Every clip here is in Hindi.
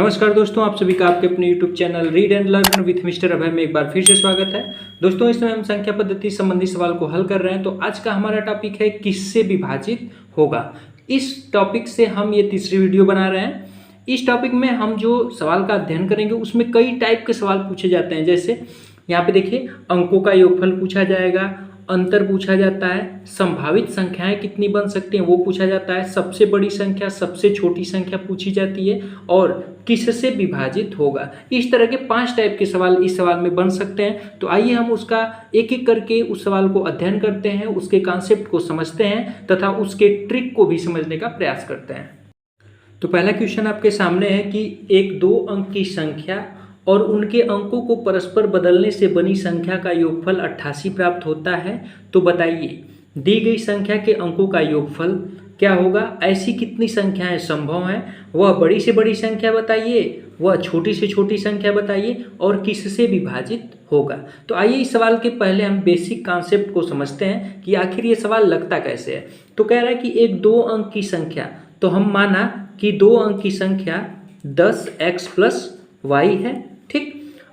नमस्कार दोस्तों, आप सभी का आपके अपने YouTube channel read and learn with mister Abhay में एक बार फिर से स्वागत है। दोस्तों, इस समय हम संख्या पद्धति संबंधी सवाल को हल कर रहे हैं। तो आज का हमारा टॉपिक है किससे विभाजित होगा। इस टॉपिक से हम ये तीसरी वीडियो बना रहे हैं। इस टॉपिक में हम जो सवाल का अध्ययन करेंगे उसमें कई टाइप के सवाल पूछे जाते हैं। जैसे यहाँ पे देखिए, अंकों का योगफल पूछा जाएगा, अंतर पूछा जाता है, संभावित संख्याएं कितनी बन सकती हैं वो पूछा जाता है, सबसे बड़ी संख्या सबसे छोटी संख्या पूछी जाती है और किससे विभाजित होगा। इस तरह के 5 टाइप के सवाल इस सवाल में बन सकते हैं। तो आइए हम उसका एक एक करके उस सवाल को अध्ययन करते हैं, उसके कॉन्सेप्ट को समझते हैं तथा उसके ट्रिक को भी समझने का प्रयास करते हैं। तो पहला क्वेश्चन आपके सामने है कि एक 2 अंक की संख्या और उनके अंकों को परस्पर बदलने से बनी संख्या का योगफल 88 प्राप्त होता है। तो बताइए, दी गई संख्या के अंकों का योगफल क्या होगा। ऐसी कितनी संख्याएं संभव हैं, वह बड़ी से बड़ी संख्या बताइए, वह छोटी से छोटी संख्या बताइए और किससे विभाजित होगा। तो आइए इस सवाल के पहले हम बेसिक कॉन्सेप्ट को समझते हैं कि आखिर ये सवाल लगता कैसे है। तो कह रहा है कि एक 2 अंक की संख्या, तो हम माना कि 2 अंक की संख्या 10x + y है, ठीक।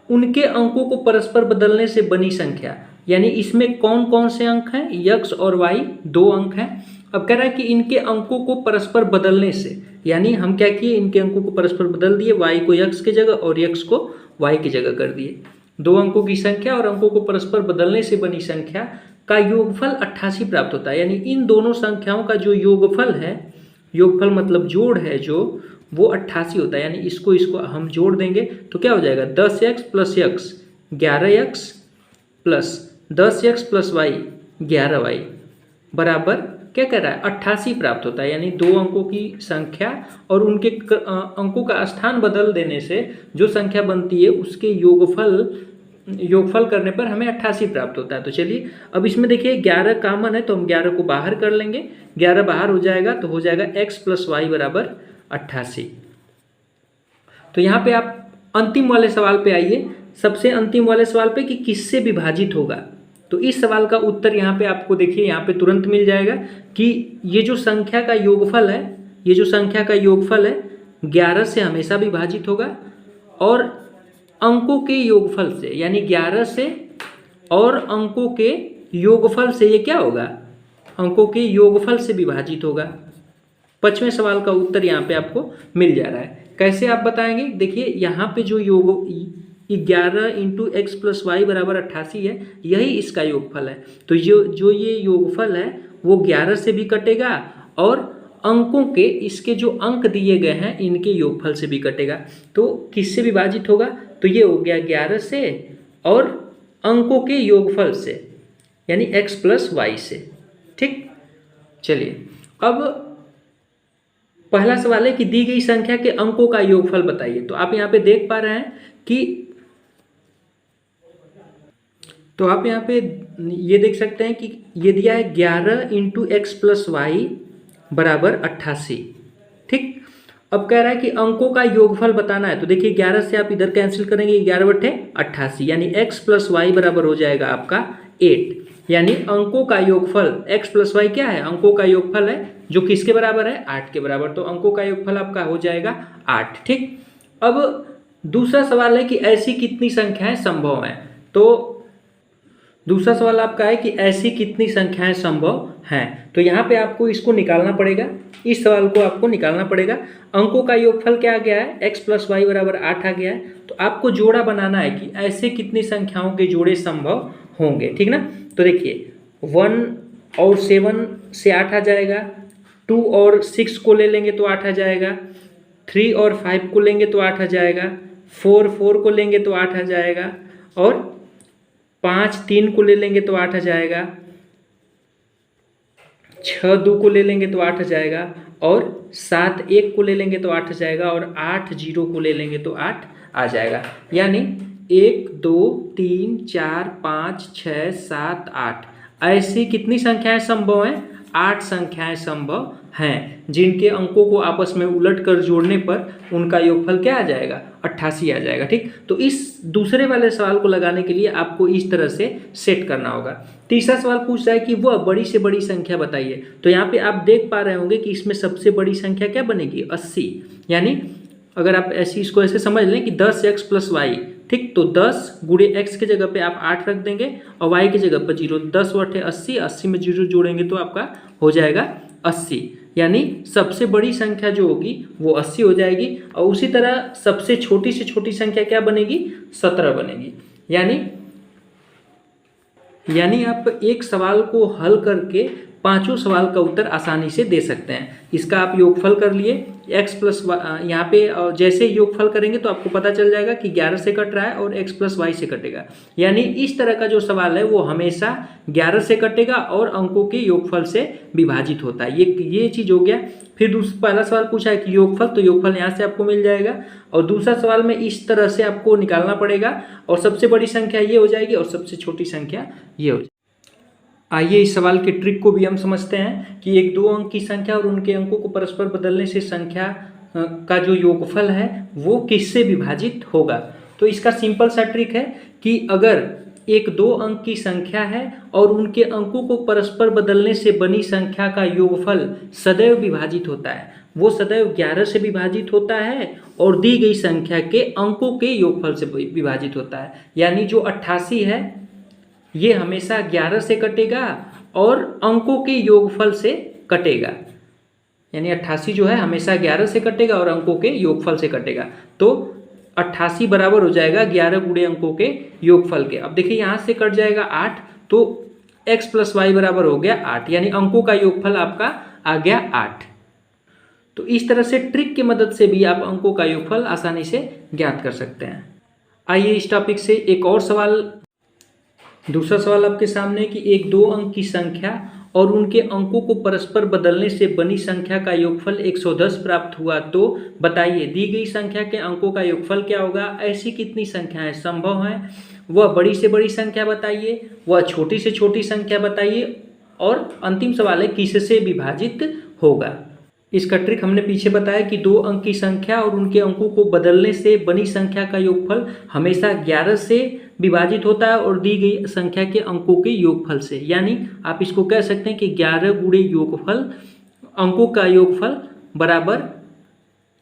उनके अंकों को परस्पर बदलने से बनी संख्या, यानी इसमें कौन कौन से अंक हैं, x और y 2 अंक हैं। अब कह रहा है कि इनके अंकों को परस्पर बदलने से, यानी हम क्या किए, इनके अंकों को परस्पर बदल दिए, y को x की जगह और x को y की जगह कर दिए। 2 अंकों की संख्या और अंकों को परस्पर बदलने से बनी संख्या का योगफल 88 प्राप्त होता है। यानी इन दोनों संख्याओं का जो योगफल है, योगफल मतलब जोड़ है जो, वो 88 होता है। यानी इसको हम जोड़ देंगे तो क्या हो जाएगा, 10x + x 11x plus 10x + y 11y बराबर क्या कर रहा है, 88 प्राप्त होता है। यानी 2 अंकों की संख्या और उनके अंकों का स्थान बदल देने से जो संख्या बनती है उसके योगफल करने पर हमें 88 प्राप्त होता है। तो चलिए अब इसमें देखिए 11 कॉमन है तो हम 11 को बाहर कर लेंगे, 11 बाहर हो जाएगा तो हो जाएगा x + y बराबर 88। तो यहाँ पे आप अंतिम वाले सवाल पे आइए, सबसे अंतिम वाले सवाल पे कि किससे विभाजित होगा। तो इस सवाल का उत्तर यहाँ पे आपको देखिए, यहाँ पे तुरंत मिल जाएगा कि ये जो संख्या का योगफल है, ये जो संख्या का योगफल है 11 से हमेशा विभाजित होगा और अंकों के योगफल से, यानी 11 से और अंकों के योगफल से ये क्या होगा, अंकों के योगफल से विभाजित होगा। 5वें सवाल का उत्तर यहाँ पे आपको मिल जा रहा है। कैसे आप बताएंगे, देखिए यहाँ पे जो 11 × x + y बराबर 88 है, यही इसका योगफल है। तो जो ये योगफल है वो 11 से भी कटेगा और अंकों के, इसके जो अंक दिए गए हैं इनके योगफल से भी कटेगा। तो किससे विभाजित होगा, तो ये हो गया 11 से और अंकों के योगफल से, यानी x + y से, ठीक। चलिए अब पहला सवाल है कि दी गई संख्या के अंकों का योगफल बताइए। तो आप यहाँ पे देख पा रहे हैं कि, तो आप यहाँ पे ये देख सकते हैं कि ये दिया है 11 × x + y बराबर 88, ठीक। अब कह रहा है कि अंकों का योगफल बताना है। तो देखिए 11 से आप इधर कैंसिल करेंगे, 11/88, यानी x + y बराबर हो जाएगा आपका 8। यानी अंकों का योगफल x + y क्या है, अंकों का योगफल है जो किसके बराबर है, 8 के बराबर। तो अंकों का योगफल आपका हो जाएगा 8, ठीक। अब दूसरा सवाल है कि ऐसी कितनी संख्याएं संभव हैं। तो दूसरा सवाल आपका है कि ऐसी कितनी संख्याएं संभव हैं। तो यहाँ पे आपको इसको निकालना पड़ेगा, इस सवाल को आपको निकालना पड़ेगा। अंकों का योगफल क्या आ गया है, x + y बराबर 8 आ गया है। तो आपको जोड़ा बनाना है कि ऐसे कितनी संख्याओं के जोड़े संभव होंगे, ठीक ना। तो देखिए 1 और 7 से 8 आ जाएगा, 2 और 6 को ले लेंगे तो 8 आ जाएगा, 3 और 5 को लेंगे तो 8 आ जाएगा, 4 को लेंगे तो 8 आ जाएगा और 5 3 को ले लेंगे तो 8 आ जाएगा, 6 2 को ले लेंगे तो 8 आ जाएगा और 7 1 को ले लेंगे तो 8 आ जाएगा और 8 0 को ले लेंगे तो 8 आ जाएगा। यानी 1 2 3 4 5 6 7 8 ऐसी कितनी संख्याएं संभव हैं, 8 संख्याएं संभव हैं जिनके अंकों को आपस में उलट कर जोड़ने पर उनका योगफल क्या आ जाएगा, 88 आ जाएगा, ठीक। तो इस दूसरे वाले सवाल को लगाने के लिए आपको इस तरह से सेट करना होगा। तीसरा सवाल पूछ रहा है कि वह बड़ी से बड़ी संख्या बताइए। तो यहाँ पे आप देख पा रहे होंगे कि इसमें सबसे बड़ी संख्या क्या बनेगी, 80। यानी अगर आप ऐसी इसको ऐसे समझ लें कि 10x + y, ठीक, तो 10 गुणे x के जगह पे आप 8 रख देंगे और y की जगह पर 0, 10 × 80, 80 में 0 जोड़ेंगे तो आपका हो जाएगा 80, यानी सबसे बड़ी संख्या जो होगी वो 80 हो जाएगी। और उसी तरह सबसे छोटी से छोटी संख्या क्या बनेगी, 17 बनेगी। यानी आप एक सवाल को हल करके पांचों सवाल का उत्तर आसानी से दे सकते हैं। इसका आप योगफल कर लिए x + y, यहाँ पे जैसे योगफल करेंगे तो आपको पता चल जाएगा कि 11 से कट रहा है और x + y से कटेगा। यानी इस तरह का जो सवाल है वो हमेशा 11 से कटेगा और अंकों के योगफल से विभाजित होता है। ये चीज़ हो गया। फिर पहला सवाल पूछा है कि योगफल, तो योगफल यहाँ से आपको मिल जाएगा और दूसरा सवाल में इस तरह से आपको निकालना पड़ेगा और सबसे बड़ी संख्या ये हो जाएगी और सबसे छोटी संख्या ये हो जाएगी। आइए इस सवाल के ट्रिक को भी हम समझते हैं कि एक 2 अंक की संख्या और उनके अंकों को परस्पर बदलने से संख्या का जो योगफल है वो किससे विभाजित होगा। तो इसका सिंपल सा ट्रिक है कि अगर एक 2 अंक की संख्या है और उनके अंकों को परस्पर बदलने से बनी संख्या का योगफल सदैव विभाजित होता है, वो सदैव 11 से विभाजित होता है और दी गई संख्या के अंकों के योगफल से विभाजित होता है। यानी जो 88 है ये हमेशा 11 से कटेगा और अंकों के योगफल से कटेगा। यानी 88 जो है हमेशा 11 से कटेगा और अंकों के योगफल से कटेगा। तो 88 बराबर हो जाएगा 11 गुणे अंकों के योगफल के। अब देखिए यहाँ से कट जाएगा 8, तो x + y बराबर हो गया 8, यानी अंकों का योगफल आपका आ गया 8। तो इस तरह से ट्रिक की मदद से भी आप अंकों का योगफल आसानी से ज्ञात कर सकते हैं। आइए इस टॉपिक से एक और दूसरा सवाल आपके सामने कि एक 2 अंक की संख्या और उनके अंकों को परस्पर बदलने से बनी संख्या का योगफल 110 प्राप्त हुआ, तो बताइए दी गई संख्या के अंकों का योगफल क्या होगा। ऐसी कितनी संख्याएं संभव हैं, वह बड़ी से बड़ी संख्या बताइए, वह छोटी से छोटी संख्या बताइए और अंतिम सवाल है किससे विभाजित होगा। इसका ट्रिक हमने पीछे बताया कि 2 अंक की संख्या और उनके अंकों को बदलने से बनी संख्या का योगफल हमेशा 11 से विभाजित होता है और दी गई संख्या के अंकों के योगफल से। यानी आप इसको कह सकते हैं कि 11 गुणे योगफल अंकों का योगफल बराबर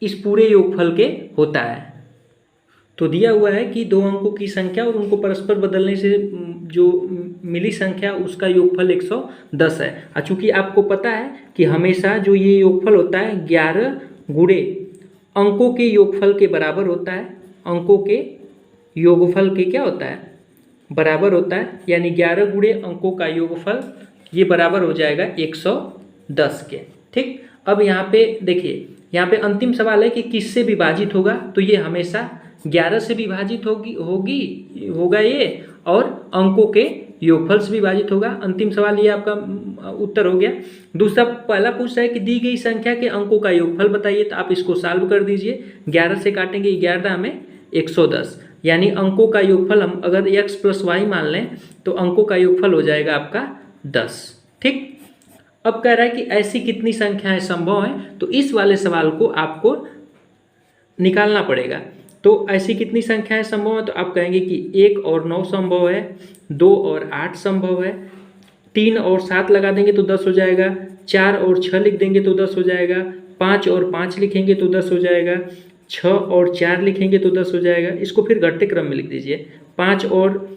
इस पूरे योगफल के होता है। तो दिया हुआ है कि 2 अंकों की संख्या और उनको परस्पर बदलने से जो मिली संख्या उसका योगफल 110 है। चूँकि आपको पता है कि हमेशा जो ये योगफल होता है 11 गुणे अंकों के योगफल के बराबर होता है। अंकों के योगफल के क्या होता है, बराबर होता है। यानी 11 गुणे अंकों का योगफल ये बराबर हो जाएगा 110 के। ठीक, अब यहाँ पे देखिए, यहाँ पे अंतिम सवाल है कि किससे विभाजित होगा। तो ये हमेशा 11 से विभाजित होगा ये और अंकों के योगफल से विभाजित होगा। अंतिम सवाल ये आपका उत्तर हो गया। दूसरा पहला पूछता है कि दी गई संख्या के अंकों का योगफल बताइए। तो आप इसको सॉल्व कर दीजिए। 11 से काटेंगे 11 में 110, यानी अंकों का योगफल हम अगर x + y मान लें तो अंकों का योगफल हो जाएगा आपका 10। ठीक, अब कह रहा है कि ऐसी कितनी संख्याएं संभव हैं, तो इस वाले सवाल को आपको निकालना पड़ेगा। तो ऐसी कितनी संख्याएं संभव है, तो आप कहेंगे कि 1 और 9 संभव है, 2 और 8 संभव है, 3 और 7 लगा देंगे तो 10 हो जाएगा, 4 और 6 लिख देंगे तो 10 हो जाएगा, 5 और 5 लिखेंगे तो 10 हो जाएगा, 6 और 4 लिखेंगे तो 10 हो जाएगा। इसको फिर घटते क्रम में लिख दीजिए। 5 और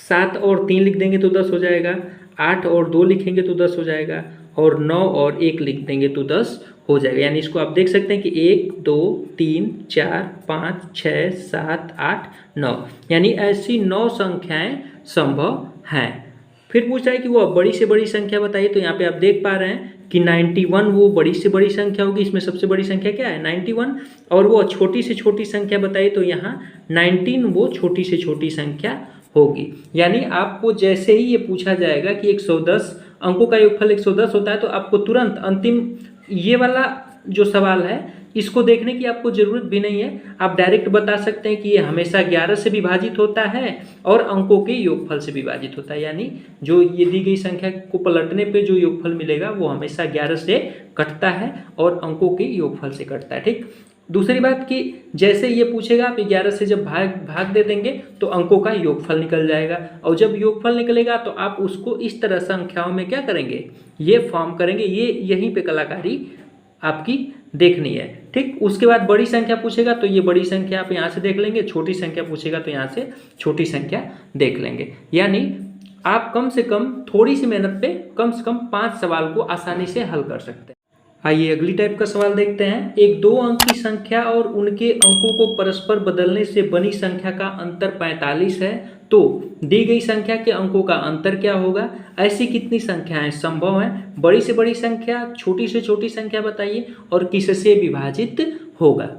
7 और 3 लिख देंगे तो 10 हो जाएगा, 8 और 2 लिखेंगे तो 10 हो जाएगा और 9 और 1 लिख देंगे तो 10 हो जाएगा। यानी इसको आप देख सकते हैं कि 1 2 3 4 5 6 7 8 9, यानी ऐसी 9 संख्याएं संभव हैं। फिर पूछा है कि वो बड़ी से बड़ी संख्या बताइए। तो यहाँ पे आप देख पा रहे हैं कि 91 वो बड़ी से बड़ी संख्या होगी। इसमें सबसे बड़ी संख्या क्या है, 91। और वो छोटी से छोटी संख्या बताइए। तो यहाँ 19 वो छोटी से छोटी संख्या होगी। यानी आपको जैसे ही ये पूछा जाएगा कि 110 अंकों का योगफल 110 होता है, तो आपको तुरंत अंतिम ये वाला जो सवाल है इसको देखने की आपको ज़रूरत भी नहीं है। आप डायरेक्ट बता सकते हैं कि ये हमेशा 11 से विभाजित होता है और अंकों के योगफल से विभाजित होता है। यानी जो ये दी गई संख्या को पलटने पे जो योगफल मिलेगा वो हमेशा 11 से कटता है और अंकों के योगफल से कटता है। ठीक, दूसरी बात कि जैसे ये पूछेगा आप 11 से जब भाग दे देंगे तो अंकों का योगफल निकल जाएगा और जब योगफल निकलेगा तो आप उसको इस तरह संख्याओं में क्या करेंगे, ये फॉर्म करेंगे। ये यहीं पे कलाकारी आपकी देखनी है। ठीक, उसके बाद बड़ी संख्या पूछेगा तो ये बड़ी संख्या आप यहाँ से देख लेंगे, छोटी संख्या पूछेगा तो यहाँ से छोटी संख्या देख लेंगे। यानी आप कम से कम थोड़ी सी मेहनत पे कम से कम 5 सवाल को आसानी से हल कर सकते हैं। आइए अगली टाइप का सवाल देखते हैं। एक 2 अंक की संख्या और उनके अंकों को परस्पर बदलने से बनी संख्या का अंतर 45 है, तो दी गई संख्या के अंकों का अंतर क्या होगा? ऐसी कितनी संख्याएं संभव हैं? बड़ी से बड़ी संख्या, छोटी से छोटी संख्या बताइए और किससे विभाजित होगा।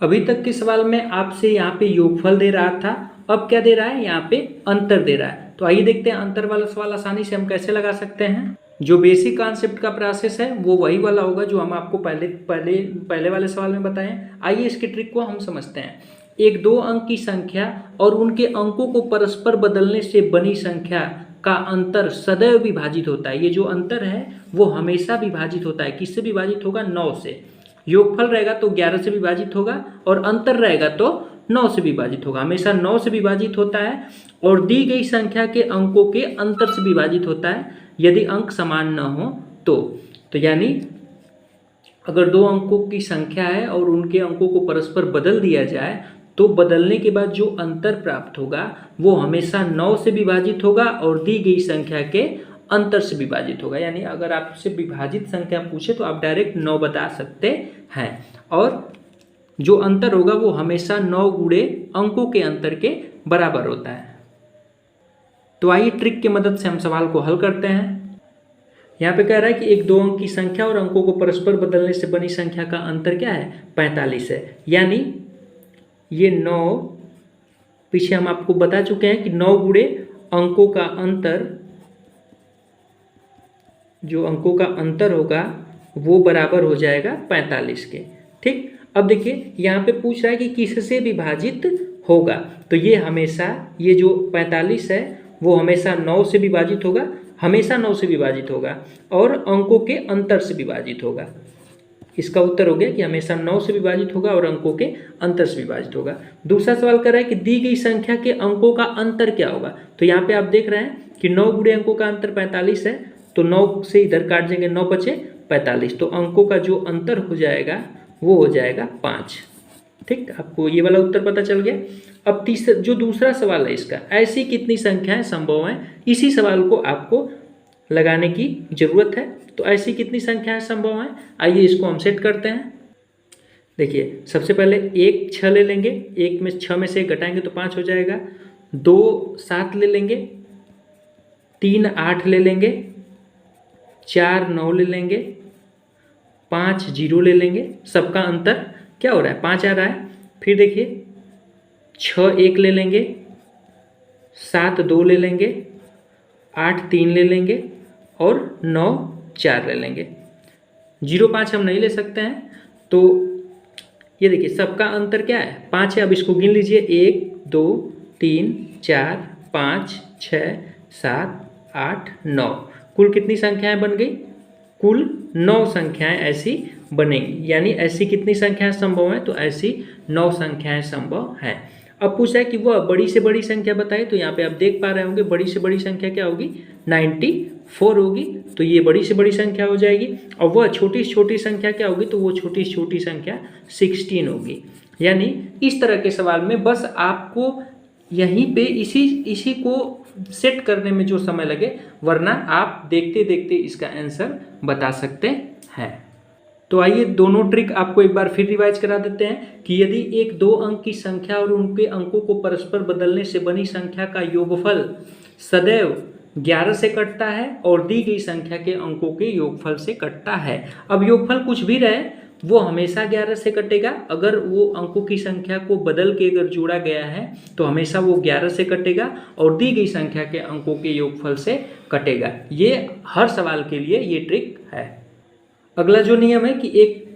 अभी तक के सवाल में आपसे यहाँ पे योगफल दे रहा था, अब क्या दे रहा है? यहाँ पे अंतर दे रहा है। तो आइए देखते हैं अंतर वाला सवाल आसानी से हम कैसे लगा सकते हैं। जो बेसिक कॉन्सेप्ट का प्रोसेस है वो वही वाला होगा जो हम आपको पहले वाले सवाल में बताएं। आइए इसके ट्रिक को हम समझते हैं। एक 2 अंक की संख्या और उनके अंकों को परस्पर बदलने से बनी संख्या का अंतर सदैव विभाजित होता है। ये जो अंतर है वो हमेशा विभाजित होता है। किससे विभाजित होगा? 9 से। योगफल रहेगा तो 11 से विभाजित होगा और अंतर रहेगा तो 9 से विभाजित होगा। हमेशा 9 से विभाजित होता है और दी गई संख्या के अंकों के अंतर से विभाजित होता है यदि अंक समान न हो तो यानी अगर 2 अंकों की संख्या है और उनके अंकों को परस्पर बदल दिया जाए तो बदलने के बाद जो अंतर प्राप्त होगा वो हमेशा 9 से विभाजित होगा और दी गई संख्या के अंतर से विभाजित होगा। यानी अगर आपसे विभाजित संख्या पूछे तो आप डायरेक्ट 9 बता सकते हैं और जो अंतर होगा वो हमेशा 9 गुणे अंकों के अंतर के बराबर होता है। तो आइए ट्रिक की मदद से हम सवाल को हल करते हैं। यहाँ पे कह रहा है कि एक 2 अंक की संख्या और अंकों को परस्पर बदलने से बनी संख्या का अंतर क्या है? 45 है। यानी ये 9, पीछे हम आपको बता चुके हैं कि 9 गुणे अंकों का अंतर, जो अंकों का अंतर होगा वो बराबर हो जाएगा 45 के। ठीक, अब देखिए यहाँ पे पूछ रहा है कि किससे विभाजित होगा, तो ये हमेशा ये जो 45 है वो हमेशा 9 से विभाजित होगा, हमेशा 9 से विभाजित होगा और अंकों के अंतर से विभाजित होगा। इसका उत्तर हो गया कि हमेशा 9 से विभाजित होगा और अंकों के अंतर से विभाजित होगा। दूसरा सवाल कर रहा है कि दी गई संख्या के अंकों का अंतर क्या होगा। तो यहाँ पे आप देख रहे हैं कि 9 गुणे अंकों का अंतर 45 है, तो 9 से इधर काट देंगे, 9 बचे 45, तो अंकों का जो अंतर हो जाएगा वो हो जाएगा 5। ठीक, आपको ये वाला उत्तर पता चल गया। अब तीसरा जो दूसरा सवाल है इसका, ऐसी कितनी संख्याएं संभव हैं, इसी सवाल को आपको लगाने की जरूरत है। तो ऐसी कितनी संख्याएं संभव हैं, आइए इसको हम सेट करते हैं। देखिए सबसे पहले 1 6 ले लेंगे, 1 में 6 में से 1 घटाएंगे तो 5 हो जाएगा। 2 7 ले लेंगे, 3 8 ले लेंगे, 4 9 ले लेंगे, 5 0 ले लेंगे। सबका अंतर क्या हो रहा है? 5 आ रहा है। फिर देखिए 6 1 ले लेंगे, 7 2 ले लेंगे, 8 3 ले लेंगे और 9 4 ले लेंगे। 0 5 हम नहीं ले सकते हैं, तो ये देखिए सबका अंतर क्या है? 5 है। अब इसको गिन लीजिए, 1 2 3 4 5 6 7 8 9, कुल कितनी संख्याएं बन गई? कुल 9 संख्याएं ऐसी बनेंगी। यानी ऐसी कितनी संख्याएं संभव हैं? तो ऐसी 9 संख्याएं संभव हैं। अब पूछा है कि वह बड़ी से बड़ी संख्या बताए, तो यहाँ पे आप देख पा रहे होंगे बड़ी से बड़ी संख्या क्या होगी? 94 होगी, तो ये बड़ी से बड़ी संख्या हो जाएगी। और वह छोटी से छोटी संख्या क्या होगी? तो वो छोटी से छोटी संख्या 16 होगी। यानी इस तरह के सवाल में बस आपको यहीं पे इसी को सेट करने में जो समय लगे, वरना आप देखते देखते इसका आंसर बता सकते हैं। तो आइए दोनों ट्रिक आपको एक बार फिर रिवाइज करा देते हैं कि यदि एक 2 अंक की संख्या और उनके अंकों को परस्पर बदलने से बनी संख्या का योगफल सदैव 11 से कटता है और दी गई संख्या के अंकों के योगफल से कटता है। अब योगफल कुछ भी रहे वो हमेशा 11 से कटेगा। अगर वो अंकों की संख्या को बदल के अगर जोड़ा गया है तो हमेशा वो 11 से कटेगा और दी गई संख्या के अंकों के योगफल से कटेगा। ये हर सवाल के लिए ये ट्रिक है। अगला जो नियम है कि एक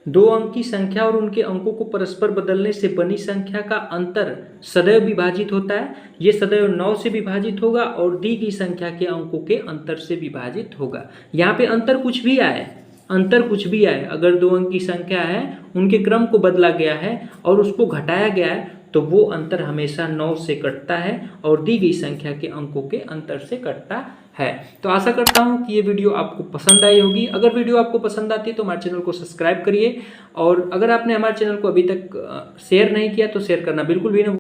2 अंक की संख्या और उनके अंकों को परस्पर बदलने से बनी संख्या का अंतर सदैव विभाजित होता है। ये सदैव 9 से विभाजित होगा और दी गई संख्या के अंकों के अंतर से विभाजित होगा। यहाँ पे अंतर कुछ भी आए, अगर 2 अंक की संख्या है, उनके क्रम को बदला गया है और उसको घटाया गया है, तो वो अंतर हमेशा 9 से कटता है और दी गई संख्या के अंकों के अंतर से कटता है। तो आशा करता हूँ कि ये वीडियो आपको पसंद आई होगी। अगर वीडियो आपको पसंद आती है तो हमारे चैनल को सब्सक्राइब करिए, और अगर आपने हमारे चैनल को अभी तक शेयर नहीं किया तो शेयर करना बिल्कुल भी ना